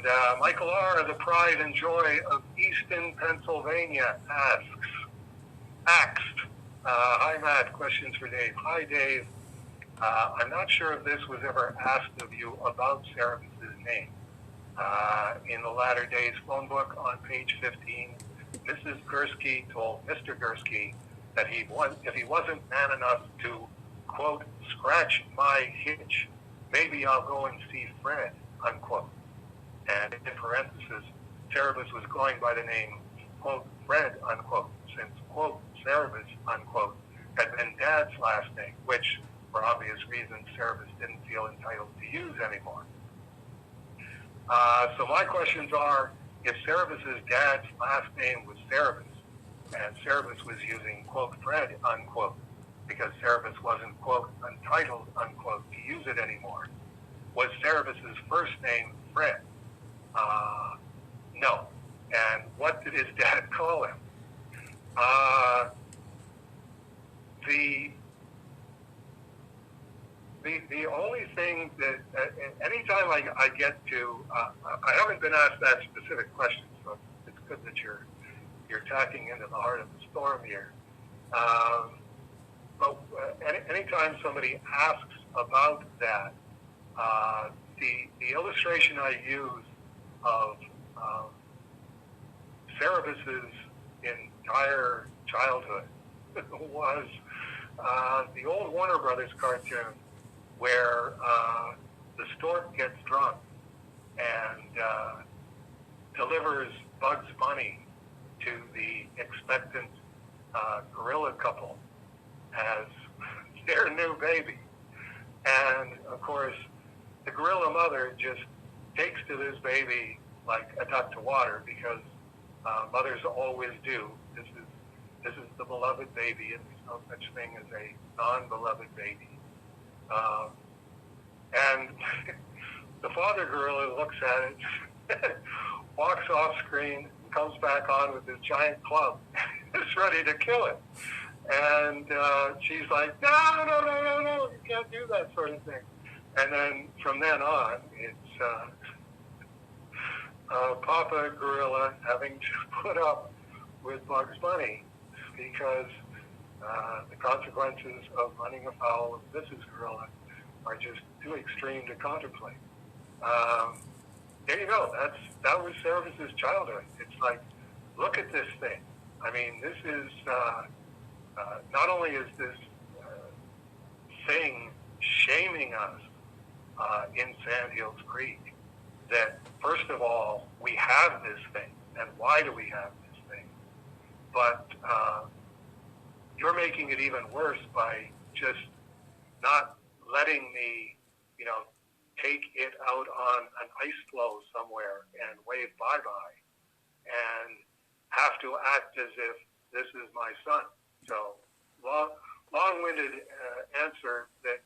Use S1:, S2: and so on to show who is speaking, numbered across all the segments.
S1: And Michael R., the pride and joy of Easton, Pennsylvania, asked, hi, Matt, questions for Dave. Hi, Dave. I'm not sure if this was ever asked of you about Cerebus' name. In the Latter Days phone book on page 15, Mrs. Gursky told Mr. Gursky that if he wasn't man enough to, quote, scratch my hitch, maybe I'll go and see Fred, unquote. And in parenthesis, Cerebus was going by the name, quote, Fred, unquote, since, quote, Cerebus, unquote, had been Dad's last name, which, for obvious reasons, Cerebus didn't feel entitled to use anymore. So my questions are, if Cerebus' dad's last name was Cerebus, and Cerebus was using, quote, Fred, unquote, because Cerebus wasn't, quote, entitled, unquote, to use it anymore, was Cerebus' first name Fred? No. And what did his dad call him? The only thing that, anytime I get to, I haven't been asked that specific question, so it's good that you're tacking into the heart of the storm here. But anytime somebody asks about that, the illustration I use of Cerebus's entire childhood was the old Warner Brothers cartoon where the stork gets drunk and delivers Bugs Bunny to the expectant gorilla couple as their new baby. And, of course, the gorilla mother just takes to this baby like a duck to water because mothers always do. This is the beloved baby, and there's no such thing as a non-beloved baby. And the father gorilla looks at it, walks off screen, comes back on with his giant club, is ready to kill it. And she's like, no, you can't do that sort of thing. And then from then on, it's Papa Gorilla having to put up with Bugs Bunny because the consequences of running afoul of Mrs. Gorilla are just too extreme to contemplate. There you go. That was Cerebus' childhood. It's like, look at this thing. I mean, this is not only is this thing shaming us in Sand Hills Creek, that first of all we have this thing, and why do we have this thing? But you're making it even worse by just not letting me, take it out on an ice floe somewhere and wave bye-bye and have to act as if this is my son. So long-winded answer that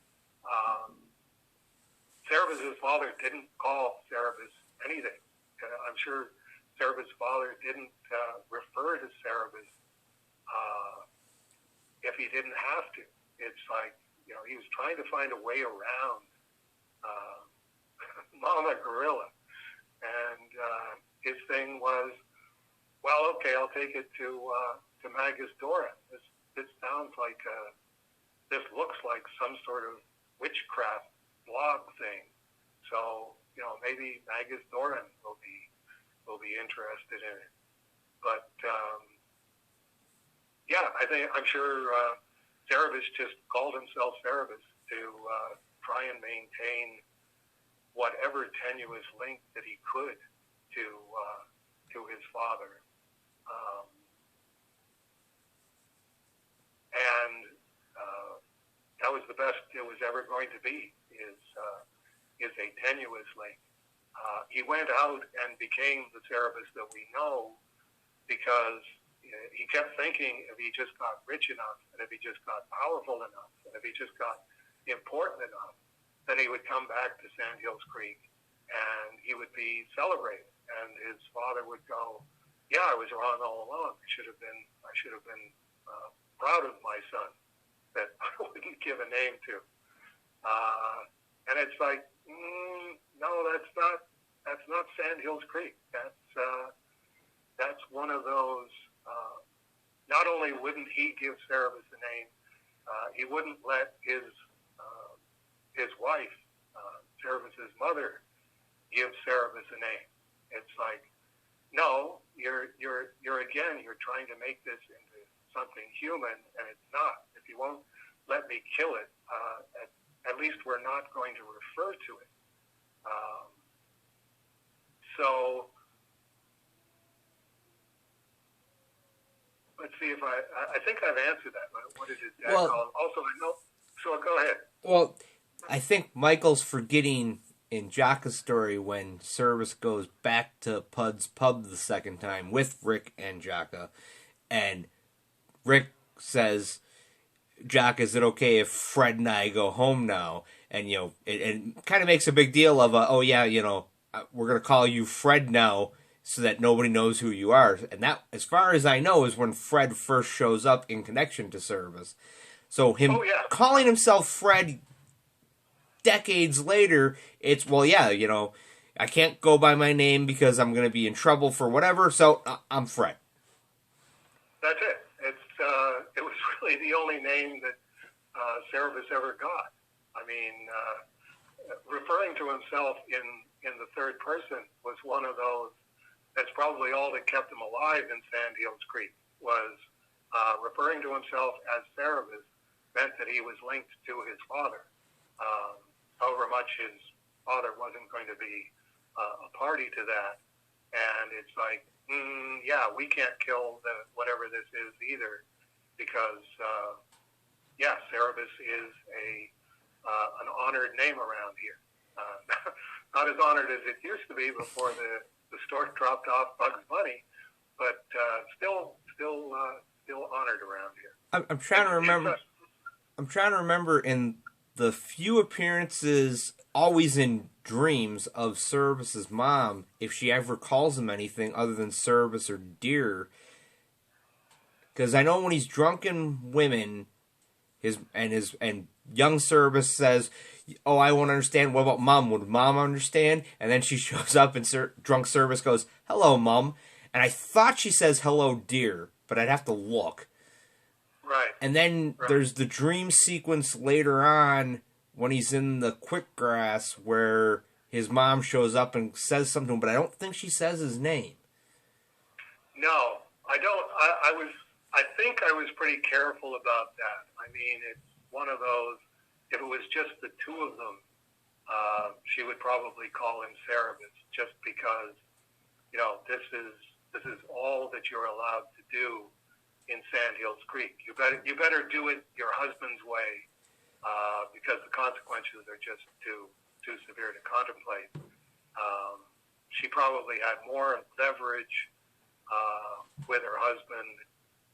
S1: Cerebus' father didn't call Cerebus anything. I'm sure Cerebus' father didn't refer to Cerebus if he didn't have to. It's like, he was trying to find a way around Mama Gorilla. And his thing was, well, okay, I'll take it to Magus Dora. This sounds like, this looks like some sort of witchcraft blog thing. So, maybe Magus Doran will be interested in it. But, I'm sure Cerebus just called himself Cerebus to try and maintain whatever tenuous link that he could to his father. And that was the best it was ever going to be, is a tenuous link. He went out and became the Cerebus that we know because he kept thinking if he just got rich enough, and if he just got powerful enough, and if he just got important enough, then he would come back to Sand Hills Creek and he would be celebrated. And his father would go, yeah, I was wrong all along. I should have been proud of my son that I wouldn't give a name to. And it's like, no, that's Sandhills Creek. That's one of those. Not only wouldn't he give Cerebus a name, he wouldn't let his wife, Cerebus's mother, give Cerebus a name. It's like, no, you're trying to make this into something human, and it's not. If you won't let me kill it, at least we're not going to refer to it. So let's see if I think I've answered that. What is it?
S2: Well,
S1: also, I know. So go ahead.
S2: Well, I think Michael's forgetting in Jaka's story when Cerebus goes back to Pud's pub the second time with Rick and Jaka, and Rick says, "Jaka, is it okay if Fred and I go home now?" And it kind of makes a big deal of we're gonna call you Fred now, so that nobody knows who you are. And that, as far as I know, is when Fred first shows up in connection to Cerebus. So him calling himself Fred decades later, it's, I can't go by my name because I'm going to be in trouble for whatever, so I'm Fred.
S1: That's it. It was really the only name that Cerebus ever got. I mean, referring to himself in the third person was one of those. That's probably all that kept him alive in Sandhills Creek, was referring to himself as Cerebus meant that he was linked to his father. However much his father wasn't going to be a party to that. And it's like, we can't kill whatever this is either, because, Cerebus is an honored name around here. Not as honored as it used to be before the stork dropped off Bugs Bunny, but still honored around here.
S2: I'm trying to remember. I'm trying to remember in the few appearances, always in dreams, of Cerebus's mom, if she ever calls him anything other than Cerebus or dear. Because I know when he's drunken women, and young Cerebus says, "Oh, I won't understand. What about Mom? Would Mom understand?" And then she shows up and drunk Cerebus goes, "Hello, Mom." And I thought she says, "Hello, dear," but I'd have to look.
S1: Right.
S2: And then there's the dream sequence later on when he's in the quick grass where his mom shows up and says something to him, but I don't think she says his name.
S1: No, I don't. I think I was pretty careful about that. I mean, it's one of those, if it was just the two of them, she would probably call him Cerebus, just because, this is all that you're allowed to do in Sandhills Creek. You better do it your husband's way, because the consequences are just too severe to contemplate. She probably had more leverage with her husband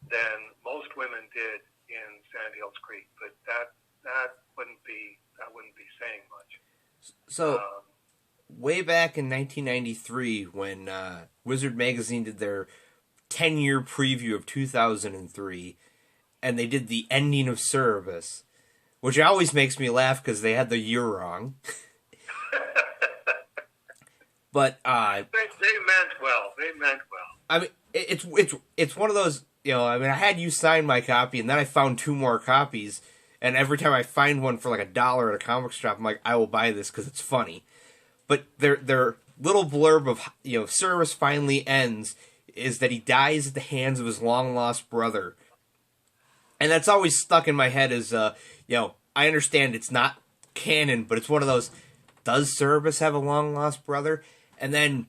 S1: than most women did in Sandhills Creek, but that wouldn't be saying much.
S2: So, way back in 1993, when Wizard Magazine did their 10-year preview of 2003, and they did the ending of Cerebus, which always makes me laugh because they had the year wrong. But
S1: they meant well. They meant well.
S2: I mean, it's one of those. I had you sign my copy, and then I found 2 more copies, and every time I find one for like $1 at a comic shop, I'm like, I will buy this because it's funny. But their little blurb of Cerebus finally ends is that he dies at the hands of his long-lost brother. And that's always stuck in my head as, I understand it's not canon, but it's one of those, does Cerebus have a long-lost brother? And then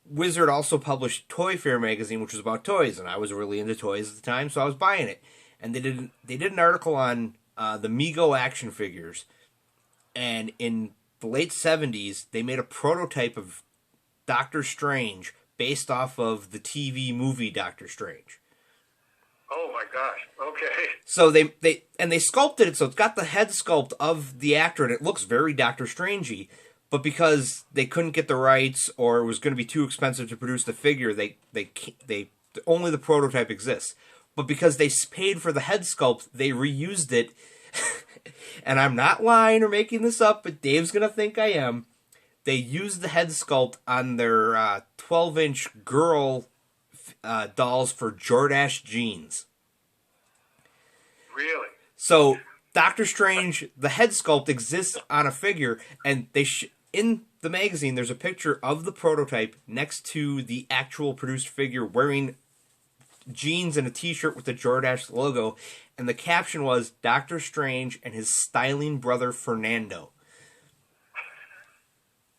S2: Wizard also published Toy Fair magazine, which was about toys, and I was really into toys at the time, so I was buying it. And they did an article on the Mego action figures, and in the late 70s, they made a prototype of Doctor Strange based off of the TV movie Doctor Strange.
S1: Oh my gosh! Okay.
S2: So they sculpted it, so it's got the head sculpt of the actor, and it looks very Doctor Strangey. But because they couldn't get the rights, or it was going to be too expensive to produce the figure, they only the prototype exists. But because they paid for the head sculpt, they reused it. And I'm not lying or making this up, but Dave's going to think I am. they used the head sculpt on their 12-inch girl dolls for Jordache jeans.
S1: Really?
S2: So Doctor Strange, the head sculpt exists on a figure, and they in the magazine there's a picture of the prototype next to the actual produced figure wearing jeans and a t-shirt with the Jordache logo, and the caption was Doctor Strange and his styling brother Fernando.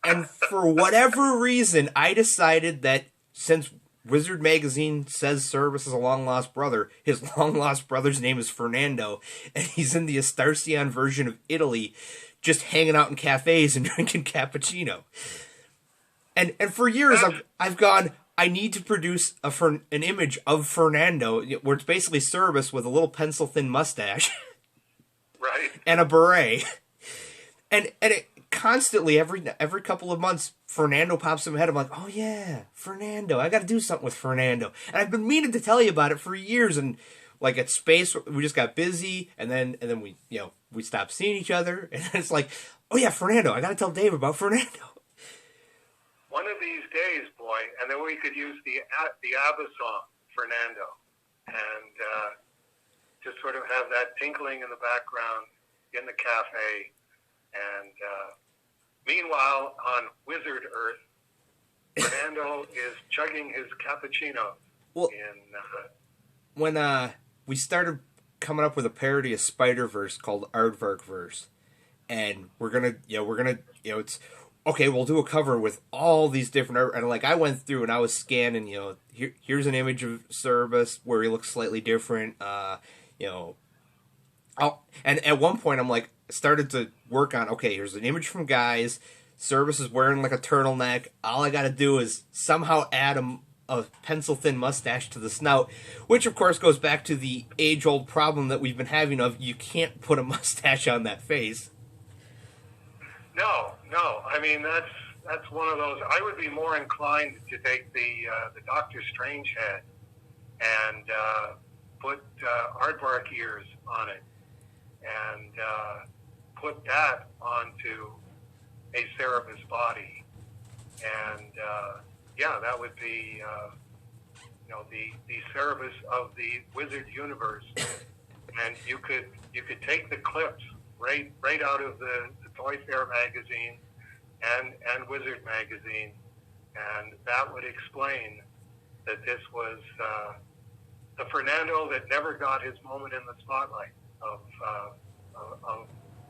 S2: And for whatever reason, I decided that since Wizard Magazine says Cerebus is a long-lost brother, his long-lost brother's name is Fernando, and he's in the Astarcian version of Italy, just hanging out in cafes and drinking cappuccino. And for years, I've gone, I need to produce an image of Fernando, where it's basically Cerebus with a little pencil-thin mustache.
S1: Right.
S2: And a beret. And it constantly, every couple of months, Fernando pops in my head. I'm like, oh yeah, Fernando. I got to do something with Fernando. And I've been meaning to tell you about it for years. And like at Space, we just got busy, and then we stopped seeing each other. And then it's like, oh yeah, Fernando. I got to tell Dave about Fernando.
S1: One of these days, boy, and then we could use the ABBA song, Fernando, and just sort of have that tinkling in the background in the cafe. And meanwhile, on Wizard Earth, Fernando is chugging his cappuccino.
S2: Well, when we started coming up with a parody of Spider-Verse called Aardvarkverse, and we're gonna it's okay. We'll do a cover with all these different art, and like I went through and I was scanning. Here's an image of Cerebus where he looks slightly different. And at one point I'm like, started to work on, okay, here's an image from Guys. Cerebus is wearing like a turtleneck. All I got to do is somehow add a pencil-thin mustache to the snout, which of course goes back to the age-old problem that we've been having of you can't put a mustache on that face.
S1: No. I mean, that's one of those. I would be more inclined to take the Doctor Strange head and put aardvark ears on it and put that onto a Cerebus body. And that would be the Cerebus of the Wizard universe. And you could take the clips right out of the Toy Fair magazine and Wizard magazine, and that would explain that this was the Fernando that never got his moment in the spotlight of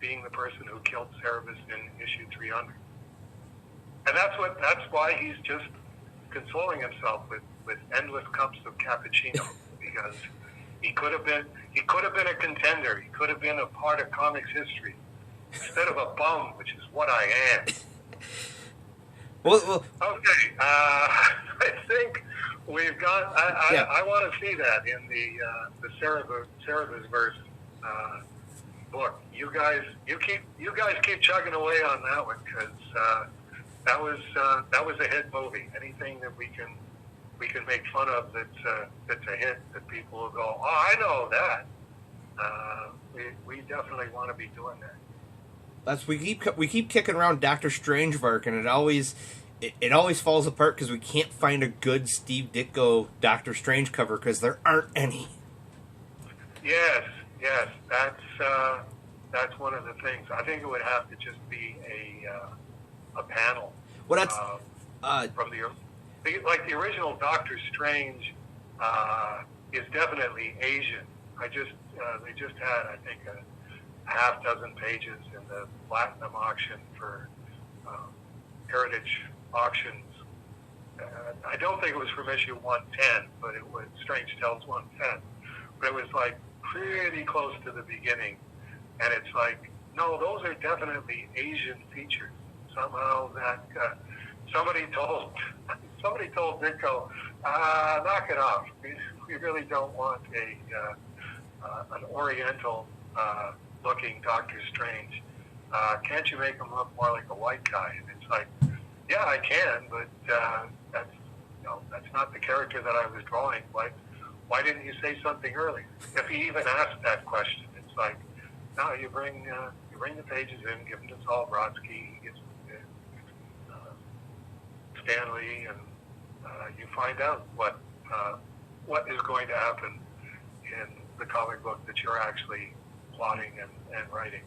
S1: being the person who killed Cerebus in issue 300. And that's why he's just consoling himself with endless cups of cappuccino, because he could have been a contender. He could have been a part of comics history instead of a bum, which is what I am.
S2: Well,
S1: okay. I think we've got. I want to see that in the Cerebus verse book. You guys keep chugging away on that one, because that was a hit movie. Anything that we can make fun of that's a hit, that people will go, oh, I know that. We definitely want to be doing that.
S2: We keep kicking around Doctor Strangevark, and it always falls apart because we can't find a good Steve Ditko Doctor Strange cover because there aren't any.
S1: Yes, that's one of the things. I think it would have to just be a panel.
S2: Well, that's
S1: from the original Doctor Strange is definitely Asian. They just had, I think, a half dozen pages in the Platinum auction for Heritage Auctions. I don't think it was from issue 110, but it was Strange Tales 110. But it was like pretty close to the beginning, and it's like, no, those are definitely Asian features. Somehow that somebody told Ditko, knock it off. We really don't want an Oriental looking Doctor Strange. Can't you make him look more like a white guy? And it's like, yeah, I can, but that's not the character that I was drawing. Why didn't you say something earlier? If he even asked that question, it's like, no, you bring the pages in, give them to Saul Brodsky. He gets Stan Lee, and you find out what is going to happen in the comic book that you're actually plotting and writing.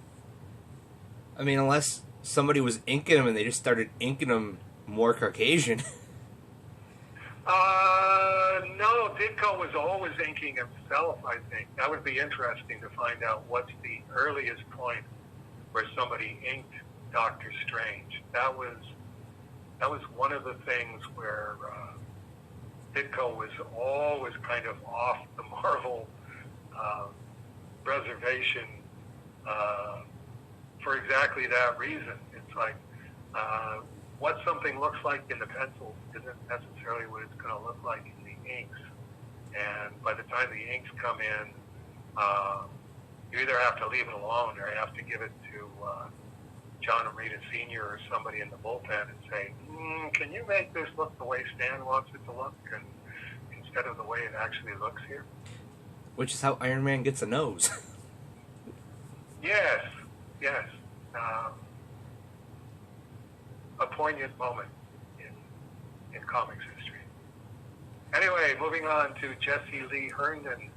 S2: I mean, unless somebody was inking them and they just started inking them more Caucasian.
S1: No, Ditko was always inking himself, I think. That would be interesting to find out what's the earliest point where somebody inked Doctor Strange. That was one of the things where Ditko was always kind of off the Marvel reservation for exactly that reason. It's like what something looks like in the pencils isn't necessarily what it's going to look like in the inks. And by the time the inks come in, you either have to leave it alone or you have to give it to John Romita Sr. or somebody in the bullpen and say, can you make this look the way Stan wants it to look and instead of the way it actually looks here?
S2: Which is how Iron Man gets a nose.
S1: Yes. A poignant moment in comics history. Anyway, moving on to Jesse Lee Herndon